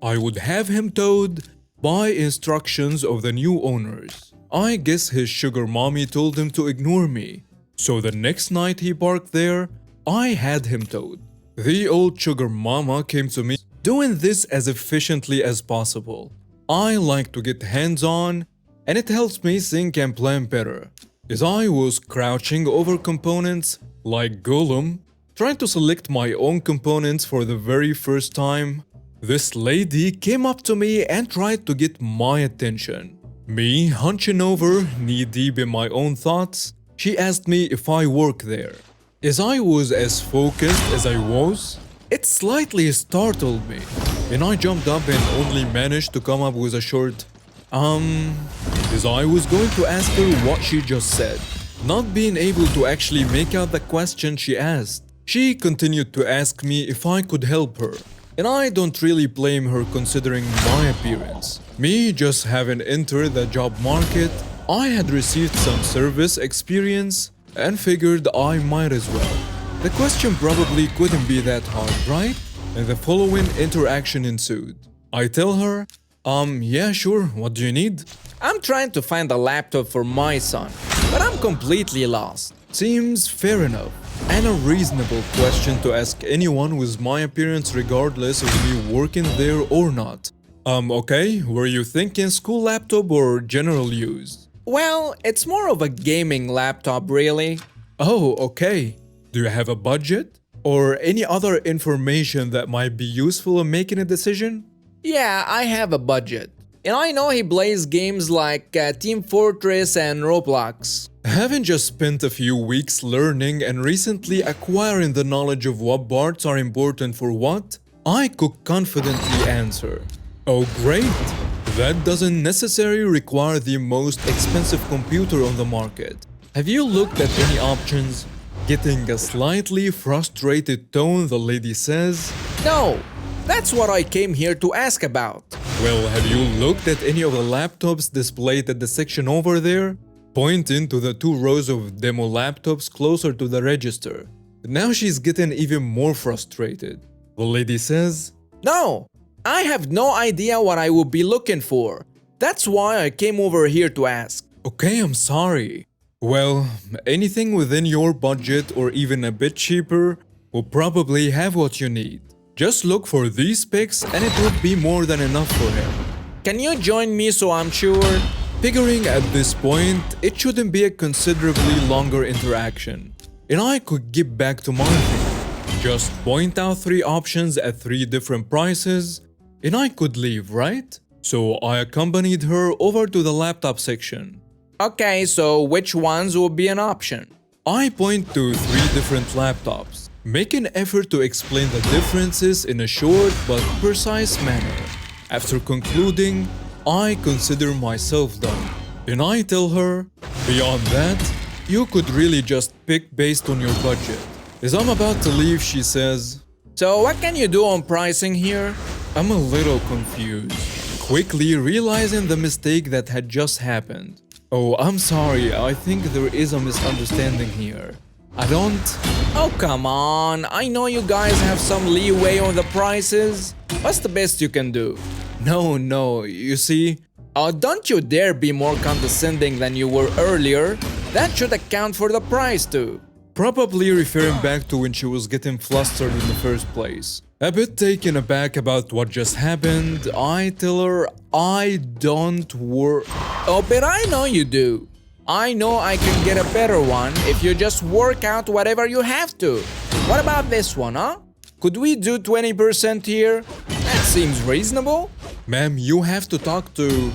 I would have him towed by instructions of the new owners. I guess his sugar mommy told him to ignore me. So the next night he parked there, I had him towed. The old sugar mama came to me, doing this as efficiently as possible. I like to get hands-on, and it helps me think and plan better. As I was crouching over components like Gollum, trying to select my own components for the very first time, this lady came up to me and tried to get my attention. Me hunching over, knee-deep in my own thoughts, she asked me if I work there. As I was as focused as I was, it slightly startled me, and I jumped up and only managed to come up with a short, as I was going to ask her what she just said, not being able to actually make out the question she asked. She continued to ask me if I could help her, and I don't really blame her considering my appearance. Me just having entered the job market, I had received some service experience and figured I might as well. The question probably couldn't be that hard, right? And the following interaction ensued. I tell her, yeah, sure, what do you need? I'm trying to find a laptop for my son, but I'm completely lost. Seems fair enough, and a reasonable question to ask anyone with my appearance regardless of me working there or not. Okay, were you thinking school laptop or general use? Well, it's more of a gaming laptop, really. Oh, okay. Do you have a budget? Or any other information that might be useful in making a decision? Yeah, I have a budget. And I know he plays games like Team Fortress and Roblox. Having just spent a few weeks learning and recently acquiring the knowledge of what parts are important for what, I could confidently answer. Oh great! That doesn't necessarily require the most expensive computer on the market. Have you looked at any options? Getting a slightly frustrated tone, the lady says, No, that's what I came here to ask about. Well, have you looked at any of the laptops displayed at the section over there? Pointing to the 2 rows of demo laptops closer to the register. Now she's getting even more frustrated. The lady says, No, I have no idea what I would be looking for. That's why I came over here to ask. Okay, I'm sorry. Well, anything within your budget or even a bit cheaper will probably have what you need. Just look for these specs and it would be more than enough for him. Can you join me so I'm sure? Figuring at this point, it shouldn't be a considerably longer interaction, and I could get back to my thing. Just point out 3 options at 3 different prices, and I could leave, right? So I accompanied her over to the laptop section. Okay, so which ones will be an option? I point to 3 different laptops, make an effort to explain the differences in a short but precise manner. After concluding, I consider myself done, and I tell her, beyond that, you could really just pick based on your budget. As I'm about to leave, she says, So what can you do on pricing here? I'm a little confused, quickly realizing the mistake that had just happened. Oh, I'm sorry, I think there is a misunderstanding here. I don't... Oh, come on, I know you guys have some leeway on the prices. What's the best you can do? No, you see... Oh, don't you dare be more condescending than you were earlier. That should account for the price too. Probably referring back to when she was getting flustered in the first place. A bit taken aback about what just happened, I tell her I don't work. Oh, but I know you do. I know I can get a better one if you just work out whatever you have to. What about this one, huh? Could we do 20% here? That seems reasonable. Ma'am, you have to talk to...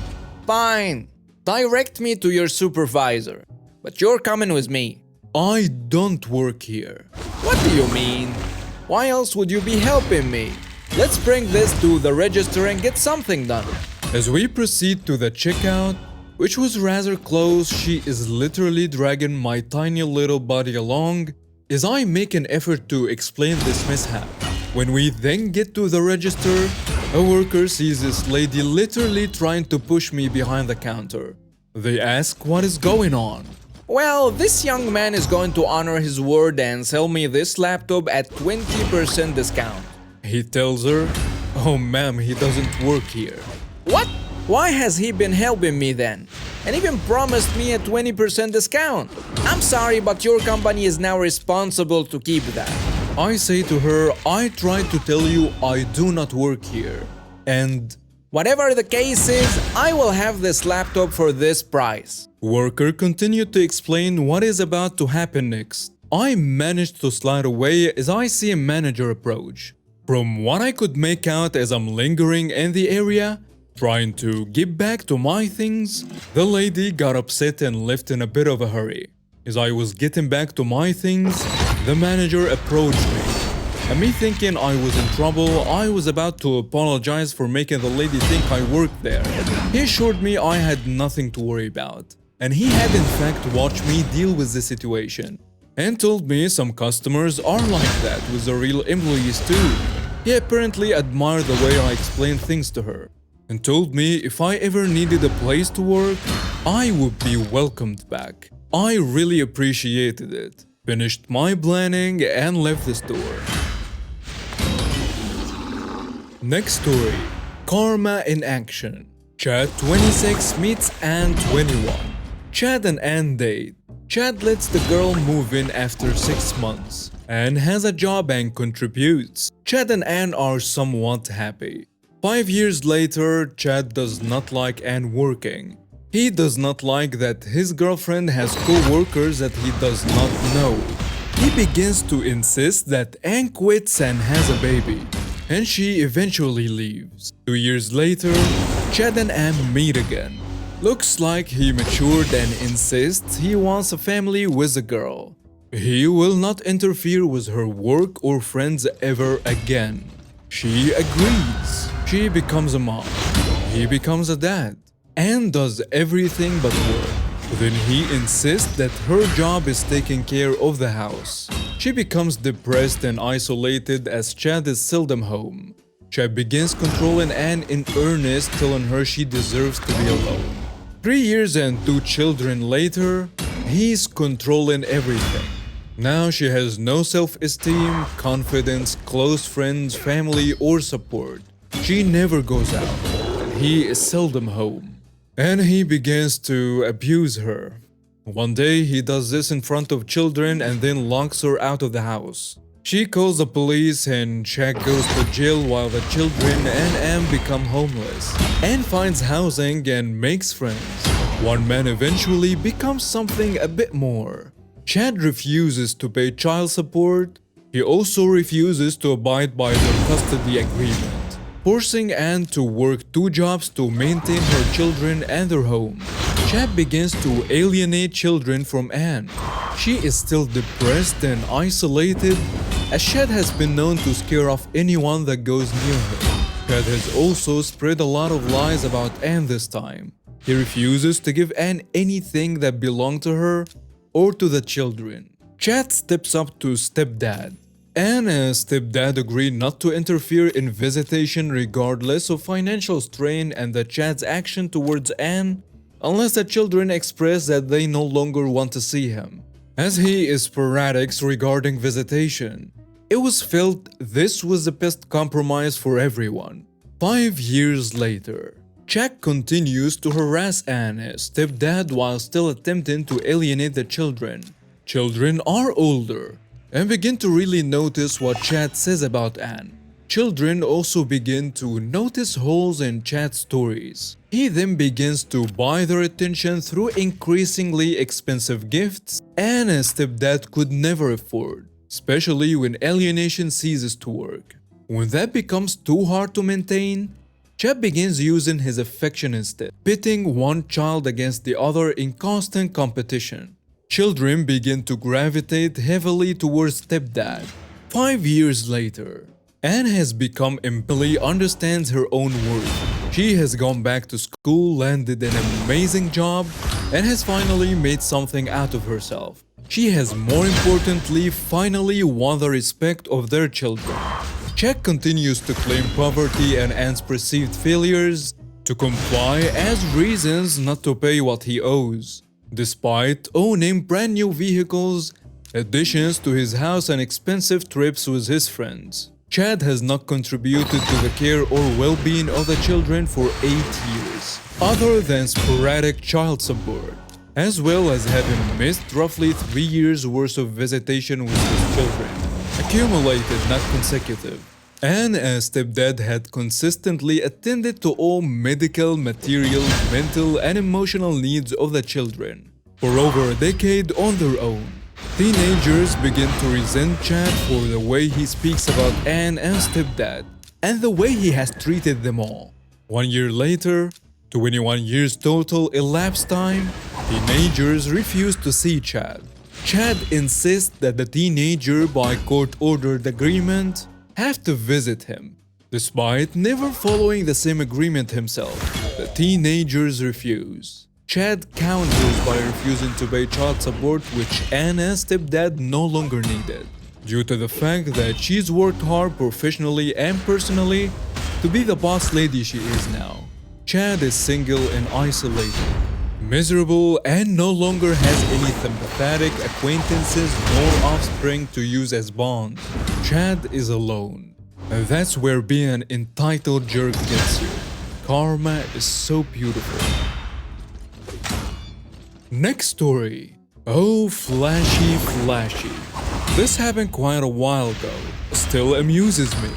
Fine. Direct me to your supervisor. But you're coming with me. I don't work here. What do you mean? Why else would you be helping me? Let's bring this to the register and get something done. As we proceed to the checkout, which was rather close, she is literally dragging my tiny little body along as I make an effort to explain this mishap. When we then get to the register, a worker sees this lady literally trying to push me behind the counter. They ask what is going on. Well, this young man is going to honor his word and sell me this laptop at 20% discount. He tells her, Oh ma'am, he doesn't work here. What? Why has he been helping me then? And even promised me a 20% discount. I'm sorry, but your company is now responsible to keep that. I say to her, I tried to tell you I do not work here. And Whatever the case is, I will have this laptop for this price. worker continued to explain what is about to happen next. I managed to slide away as I see a manager approach. From what I could make out as I'm lingering in the area, trying to get back to my things, the lady got upset and left in a bit of a hurry. As I was getting back to my things, the manager approached me. And me thinking I was in trouble, I was about to apologize for making the lady think I worked there. He assured me I had nothing to worry about, and he had in fact watched me deal with the situation, and told me some customers are like that with the real employees too. He apparently admired the way I explained things to her, and told me if I ever needed a place to work, I would be welcomed back. I really appreciated it, finished my planning and left the store. Next story, Karma in Action. Chad 26 meets Ann 21. Chad and Ann date. Chad lets the girl move in after 6 months. Ann has a job and contributes. Chad and Ann are somewhat happy. 5 years later, Chad does not like Ann working. He does not like that his girlfriend has co-workers that he does not know. He begins to insist that Ann quits and has a baby, and she eventually leaves. 2 years later, Chad and Ann meet again. Looks like he matured and insists he wants a family with a girl. He will not interfere with her work or friends ever again. She agrees. She becomes a mom. He becomes a dad. Ann does everything but work. Then he insists that her job is taking care of the house. She becomes depressed and isolated as Chad is seldom home. Chad begins controlling Ann in earnest, telling her she deserves to be alone. 3 years and 2 children later, he's controlling everything. Now she has no self-esteem, confidence, close friends, family, or support. She never goes out, and he is seldom home. And he begins to abuse her. One day, he does this in front of children and then locks her out of the house. She calls the police and Chad goes to jail while the children and Ann become homeless. Ann finds housing and makes friends. One man eventually becomes something a bit more. Chad refuses to pay child support. He also refuses to abide by their custody agreement, forcing Ann to work 2 jobs to maintain her children and their home. Chad begins to alienate children from Ann. She is still depressed and isolated, as Chad has been known to scare off anyone that goes near her. Chad has also spread a lot of lies about Ann this time. He refuses to give Ann anything that belonged to her or to the children. Chad steps up to stepdad. Ann and stepdad agree not to interfere in visitation regardless of financial strain and the Chad's action towards Ann, unless the children express that they no longer want to see him, as he is sporadic regarding visitation. It was felt this was the best compromise for everyone. 5 years later, Chad continues to harass Ann as stepdad while still attempting to alienate the children. Children are older and begin to really notice what Chad says about Ann. Children also begin to notice holes in Chad's stories. He then begins to buy their attention through increasingly expensive gifts Ann and stepdad could never afford, especially when alienation ceases to work. When that becomes too hard to maintain, Chad begins using his affection instead, pitting one child against the other in constant competition. Children begin to gravitate heavily towards stepdad. 5 years later, Ann has become Billy understands her own worth. She has gone back to school, landed an amazing job, and has finally made something out of herself. She has, more importantly, finally won the respect of their children. Chad continues to claim poverty and Ann's perceived failures to comply as reasons not to pay what he owes, despite owning brand new vehicles, additions to his house and expensive trips with his friends. Chad has not contributed to the care or well-being of the children for 8 years, other than sporadic child support, as well as having missed roughly 3 years worth of visitation with his children, accumulated, not consecutive. And as stepdad had consistently attended to all medical, material, mental, and emotional needs of the children for over a decade on their own. Teenagers begin to resent Chad for the way he speaks about Anne and stepdad, and the way he has treated them all. 1 year later, 21 years total elapsed time, teenagers refuse to see Chad. Chad insists that the teenager, by court-ordered agreement, have to visit him. Despite never following the same agreement himself, the teenagers refuse. Chad counters by refusing to pay child support, which Anne and stepdad no longer needed, due to the fact that she's worked hard professionally and personally to be the boss lady she is now. Chad is single and isolated, miserable, and no longer has any sympathetic acquaintances nor offspring to use as bonds. Chad is alone. And that's where being an entitled jerk gets you. Karma is so beautiful. Next story. Oh, flashy, flashy. This happened quite a while ago. Still amuses me.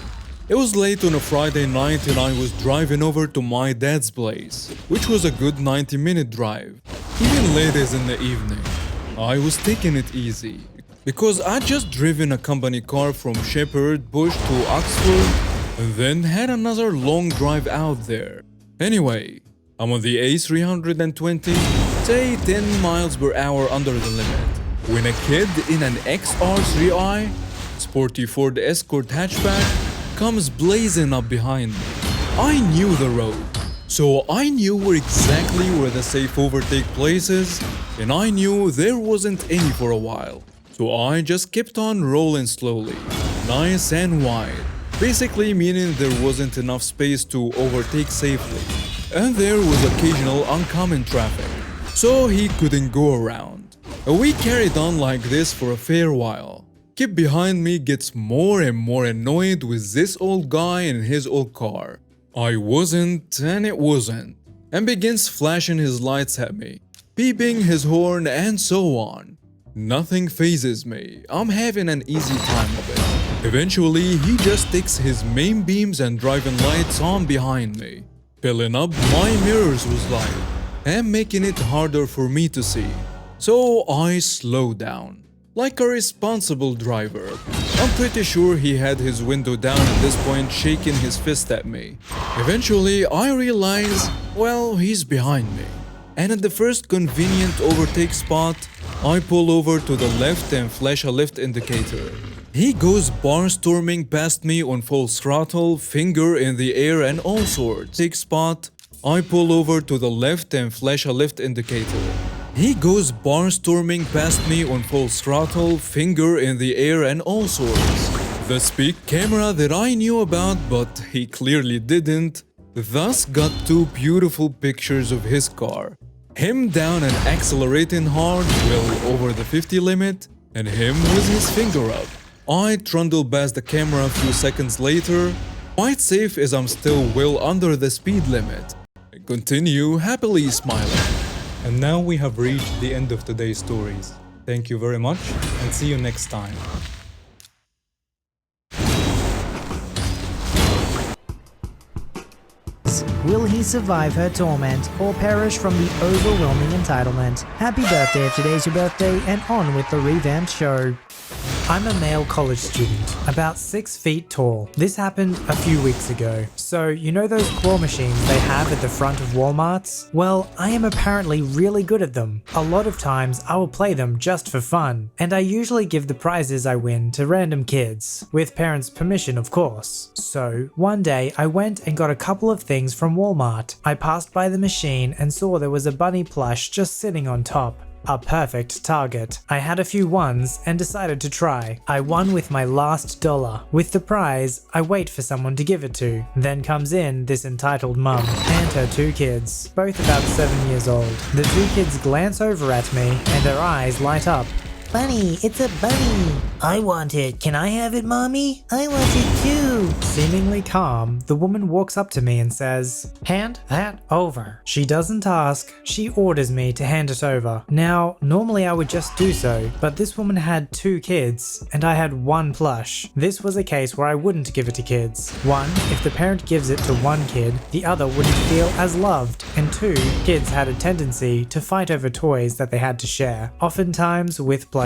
It was late on a Friday night and I was driving over to my dad's place, which was a good 90-minute drive. Even late as in the evening. I was taking it easy, because I'd just driven a company car from Shepherd Bush to Oxford and then had another long drive out there. Anyway, I'm on the A320, say 10 miles per hour under the limit, when a kid in an XR3i, sporty Ford Escort hatchback, comes blazing up behind me. I knew the road, so I knew exactly where the safe overtake place is, and I knew there wasn't any for a while. So I just kept on rolling slowly, nice and wide, basically meaning there wasn't enough space to overtake safely. And there was occasional oncoming traffic, so he couldn't go around. We carried on like this for a fair while. Kid behind me gets more and more annoyed with this old guy in his old car. I wasn't, and it wasn't, and begins flashing his lights at me, beeping his horn, and so on. Nothing phases me. I'm having an easy time of it. Eventually, he just takes his main beams and driving lights on behind me, filling up my mirrors with light and making it harder for me to see. So I slow down, like a responsible driver. I'm pretty sure he had his window down at this point, shaking his fist at me. Eventually, I realize, well, he's behind me. And at the first convenient overtake spot, I pull over to the left and flash a left indicator. He goes barnstorming past me on full throttle, finger in the air and all sorts. Take spot, I pull over to the left and flash a left indicator. He goes barnstorming past me on full throttle, finger in the air and all sorts. The speed camera that I knew about but he clearly didn't, thus got two beautiful pictures of his car. Him down and accelerating hard, well over the 50 limit, and him with his finger up. I trundle past the camera a few seconds later, quite safe as I'm still well under the speed limit. I continue happily smiling. And now we have reached the end of today's stories. Thank you very much and see you next time. Will he survive her torment or perish from the overwhelming entitlement? Happy birthday if today's your birthday, and on with the revamped show. I'm a male college student, about 6 feet tall. This happened a few weeks ago. So, you know those claw machines they have at the front of Walmarts? Well, I am apparently really good at them. A lot of times I will play them just for fun, and I usually give the prizes I win to random kids, with parents' permission of course. So, one day I went and got a couple of things from Walmart. I passed by the machine and saw there was a bunny plush just sitting on top. A perfect target. I had a few ones and decided to try. I won with my last dollar. With the prize, I wait for someone to give it to. Then comes in this entitled mum and her 2 kids, both about 7 years old. The 2 kids glance over at me and their eyes light up. Bunny, it's a bunny. I want it. Can I have it, Mommy? I want it too. Seemingly calm, the woman walks up to me and says, hand that over. She doesn't ask, she orders me to hand it over. Now, normally I would just do so, but this woman had 2 kids, and I had 1 plush. This was a case where I wouldn't give it to kids. 1, if the parent gives it to 1 kid, the other wouldn't feel as loved, and 2, kids had a tendency to fight over toys that they had to share, oftentimes with plushies.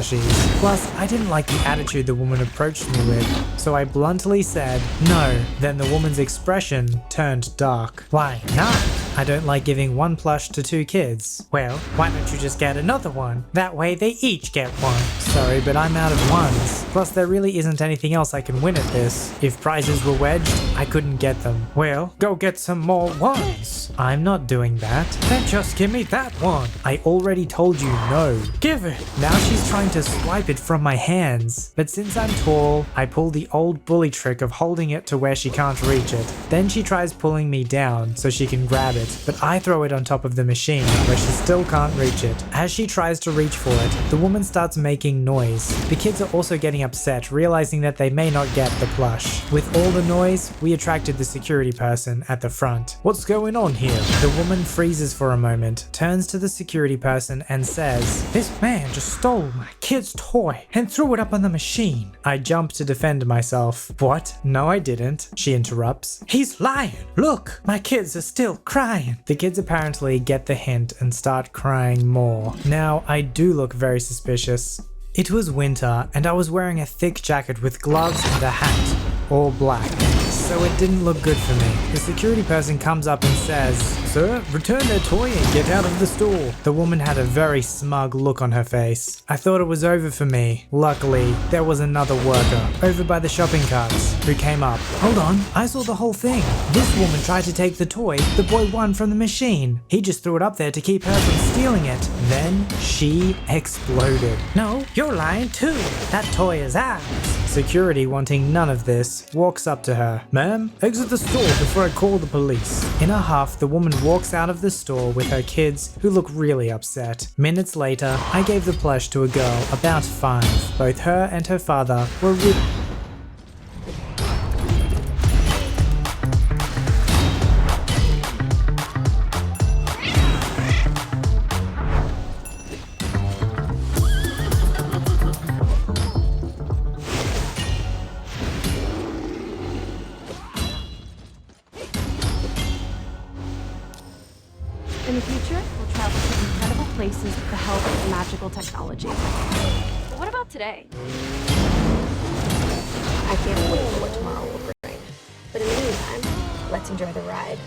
Plus, I didn't like the attitude the woman approached me with, so I bluntly said no. Then the woman's expression turned dark. Why not? I don't like giving 1 plush to 2 kids. Well, why don't you just get another one? That way they each get 1. Sorry, but I'm out of ones. Plus, there really isn't anything else I can win at this. If prizes were wedged, I couldn't get them. Well, go get some more ones. I'm not doing that. Then just give me that one. I already told you no. Give it. Now she's trying to swipe it from my hands. But since I'm tall, I pull the old bully trick of holding it to where she can't reach it. Then she tries pulling me down so she can grab it, but I throw it on top of the machine where she still can't reach it. As she tries to reach for it, the woman starts making noise. The kids are also getting upset, realizing that they may not get the plush. With all the noise, we attracted the security person at the front. What's going on here? The woman freezes for a moment, turns to the security person and says, "This man just stole my kid's toy and threw it up on the machine." I jump to defend myself. "What? No, I didn't," she interrupts. "He's lying. Look, my kids are still crying." The kids apparently get the hint and start crying more. Now, I do look very suspicious. It was winter and I was wearing a thick jacket with gloves and a hat, all black, so it didn't look good for me. The security person comes up and says, "Sir, return their toy and get out of the store." The woman had a very smug look on her face. I thought it was over for me. Luckily, there was another worker over by the shopping carts who came up. "Hold on, I saw the whole thing. This woman tried to take the toy the boy won from the machine. He just threw it up there to keep her from stealing it." Then she exploded. "No, you're lying too. That toy is ours." Security, wanting none of this, walks up to her. "Ma'am, exit the store before I call the police." In a huff, the woman walks out of the store with her kids, who look really upset. Minutes later, I gave the plush to a girl about 5. Both her and her father were In the future, we'll travel to incredible places with the help of magical technology. But what about today? I can't wait for what tomorrow will bring. But in the meantime, let's enjoy the ride.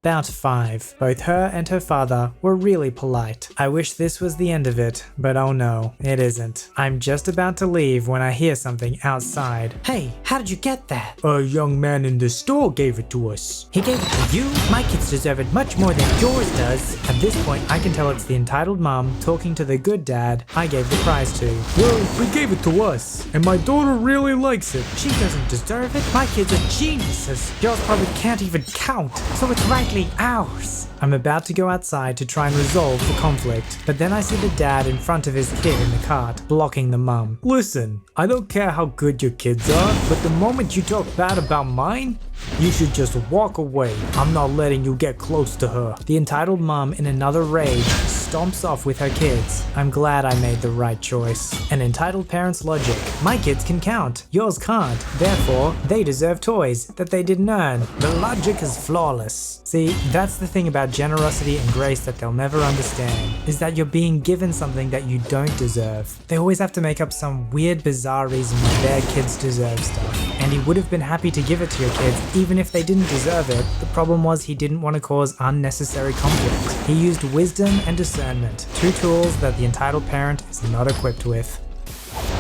about 5. Both her and her father were really polite. I wish this was the end of it, but oh no, it isn't. I'm just about to leave when I hear something outside. "Hey, how did you get that?" "A young man in the store gave it to us." "He gave it to you? My kids deserve it much more than yours does." At this point, I can tell it's the entitled mom talking to the good dad I gave the prize to. "Well, we gave it to us, and my daughter really likes it." "She doesn't deserve it. My kids are geniuses. Yours probably can't even count, so it's rightly ours." I'm about to go outside to try and resolve the conflict, but then I see the dad in front of his kid in the cart, blocking the mum. "Listen, I don't care how good your kids are, but the moment you talk bad about mine, you should just walk away. I'm not letting you get close to her." The entitled mum, in another rage, stomps off with her kids. I'm glad I made the right choice. An entitled parent's logic. My kids can count, yours can't. Therefore, they deserve toys that they didn't earn. The logic is flawless. See, that's the thing about generosity and grace that they'll never understand, is that you're being given something that you don't deserve. They always have to make up some weird bizarre reason why their kids deserve stuff. And he would have been happy to give it to your kids even if they didn't deserve it. The problem was he didn't want to cause unnecessary conflict. He used wisdom and discernment, 2 tools that the entitled parent is not equipped with.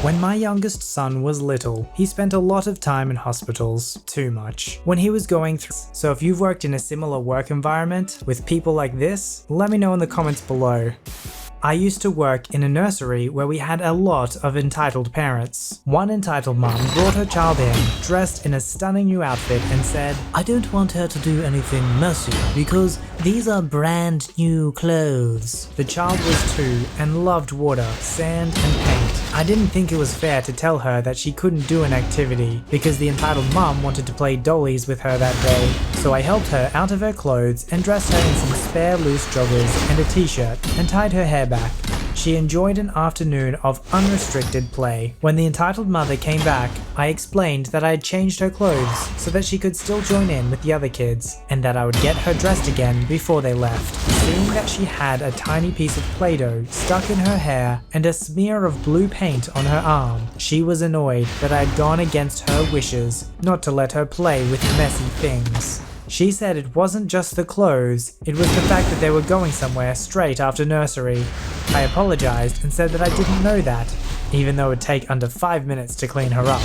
When my youngest son was little, he spent a lot of time in hospitals, too much, when he was going through. So if you've worked in a similar work environment with people like this, let me know in the comments below. I used to work in a nursery where we had a lot of entitled parents. One entitled mom brought her child in, dressed in a stunning new outfit, and said, "I don't want her to do anything messy because these are brand new clothes." The child was 2 and loved water, sand, and paint. I didn't think it was fair to tell her that she couldn't do an activity because the entitled mom wanted to play dollies with her that day. So I helped her out of her clothes and dressed her in some spare loose joggers and a t-shirt and tied her hair back. She enjoyed an afternoon of unrestricted play. When the entitled mother came back, I explained that I had changed her clothes so that she could still join in with the other kids, and that I would get her dressed again before they left. Seeing that she had a tiny piece of Play-Doh stuck in her hair and a smear of blue paint on her arm, she was annoyed that I had gone against her wishes not to let her play with messy things. She said it wasn't just the clothes, it was the fact that they were going somewhere straight after nursery. I apologized and said that I didn't know that, even though it would take under 5 minutes to clean her up,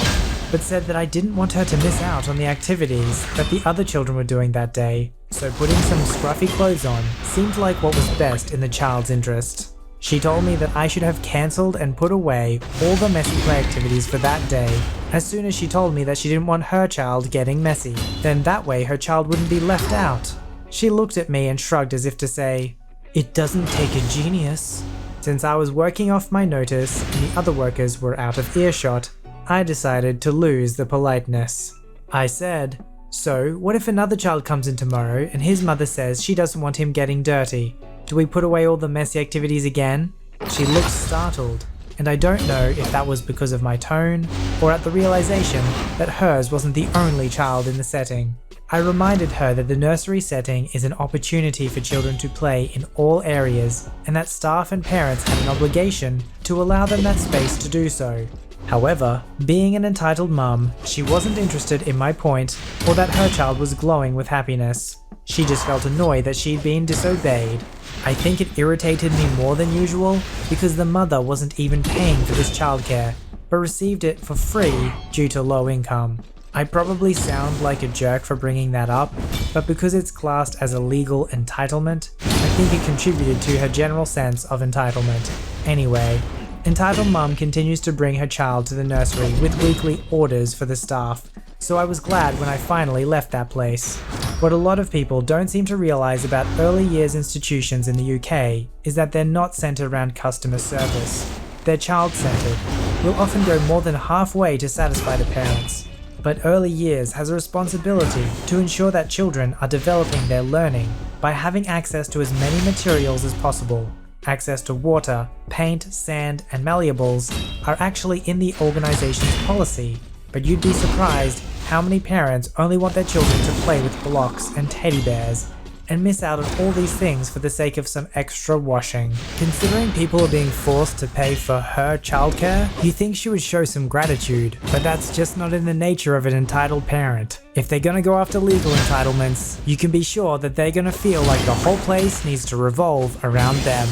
but said that I didn't want her to miss out on the activities that the other children were doing that day, so putting some scruffy clothes on seemed like what was best in the child's interest. She told me that I should have cancelled and put away all the messy play activities for that day as soon as she told me that she didn't want her child getting messy. Then that way her child wouldn't be left out. She looked at me and shrugged as if to say, "It doesn't take a genius." Since I was working off my notice and the other workers were out of earshot, I decided to lose the politeness. I said, "So what if another child comes in tomorrow and his mother says she doesn't want him getting dirty? Do we put away all the messy activities again?" She looked startled, and I don't know if that was because of my tone or at the realization that hers wasn't the only child in the setting. I reminded her that the nursery setting is an opportunity for children to play in all areas, and that staff and parents had an obligation to allow them that space to do so. However, being an entitled mum, she wasn't interested in my point or that her child was glowing with happiness. She just felt annoyed that she'd been disobeyed. I think it irritated me more than usual because the mother wasn't even paying for this childcare, but received it for free due to low income. I probably sound like a jerk for bringing that up, but because it's classed as a legal entitlement, I think it contributed to her general sense of entitlement. Anyway, entitled mum continues to bring her child to the nursery with weekly orders for the staff, so I was glad when I finally left that place. What a lot of people don't seem to realize about early years institutions in the UK is that they're not centered around customer service. They're child-centered, will often go more than halfway to satisfy the parents. But early years has a responsibility to ensure that children are developing their learning by having access to as many materials as possible. Access to water, paint, sand, and malleables are actually in the organization's policy, but you'd be surprised how many parents only want their children to play with blocks and teddy bears and miss out on all these things for the sake of some extra washing. Considering people are being forced to pay for her childcare, you think she would show some gratitude, but that's just not in the nature of an entitled parent. If they're gonna go after legal entitlements, you can be sure that they're gonna feel like the whole place needs to revolve around them.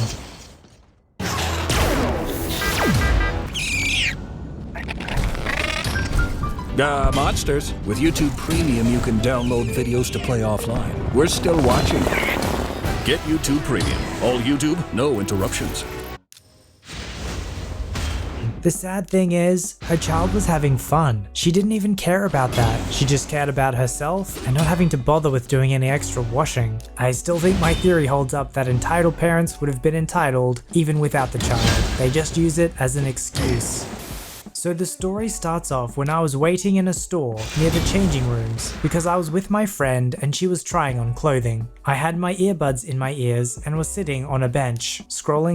Monsters. With YouTube Premium, you can download videos to play offline. We're still watching. Get YouTube Premium. All YouTube, no interruptions. The sad thing is, her child was having fun. She didn't even care about that. She just cared about herself and not having to bother with doing any extra washing. I still think my theory holds up that entitled parents would have been entitled even without the child. They just use it as an excuse. So the story starts off when I was waiting in a store near the changing rooms because I was with my friend and she was trying on clothing. I had my earbuds in my ears and was sitting on a bench, scrolling